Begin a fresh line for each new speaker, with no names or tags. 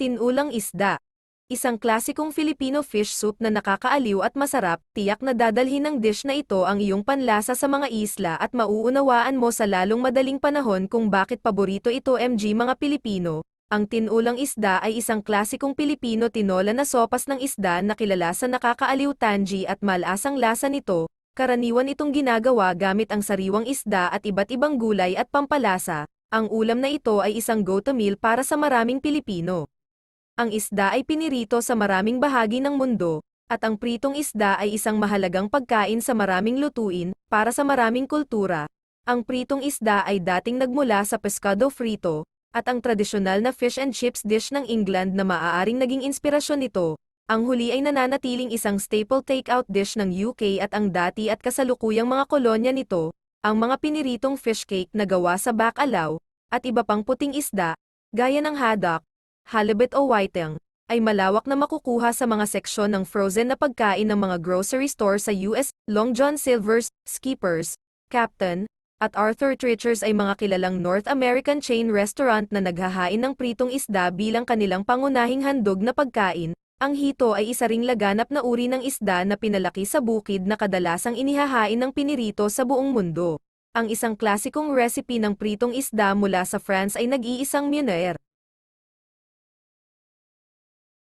Tinulang isda. Isang klasikong Filipino fish soup na nakakaaliw at masarap, tiyak na dadalhin ng dish na ito ang iyong panlasa sa mga isla at mauunawaan mo sa lalong madaling panahon kung bakit paborito ito mga Pilipino. Ang tinulang isda ay isang klasikong Pilipino tinola na sopas ng isda na kilala sa nakakaaliw tangy at malasang lasa nito. Karaniwan itong ginagawa gamit ang sariwang isda at iba't ibang gulay at pampalasa. Ang ulam na ito ay isang go-to meal para sa maraming Pilipino. Ang isda ay pinirito sa maraming bahagi ng mundo, at ang pritong isda ay isang mahalagang pagkain sa maraming lutuin, para sa maraming kultura. Ang pritong isda ay dating nagmula sa pescado frito, at ang tradisyonal na fish and chips dish ng England na maaaring naging inspirasyon nito. Ang huli ay nananatiling isang staple takeout dish ng UK at ang dati at kasalukuyang mga kolonya nito, ang mga piniritong fish cake na gawa sa bacalao, at iba pang puting isda, gaya ng haddock, halibut o whiting, ay malawak na makukuha sa mga seksyon ng frozen na pagkain ng mga grocery store sa US. Long John Silver's, Skipper's, Captain, at Arthur Treacher's ay mga kilalang North American chain restaurant na naghahain ng pritong isda bilang kanilang pangunahing handog na pagkain. Ang hito ay isa ring laganap na uri ng isda na pinalaki sa bukid na kadalasang inihahain ng pinirito sa buong mundo. Ang isang klasikong recipe ng pritong isda mula sa France ay nag-iisang Meunier.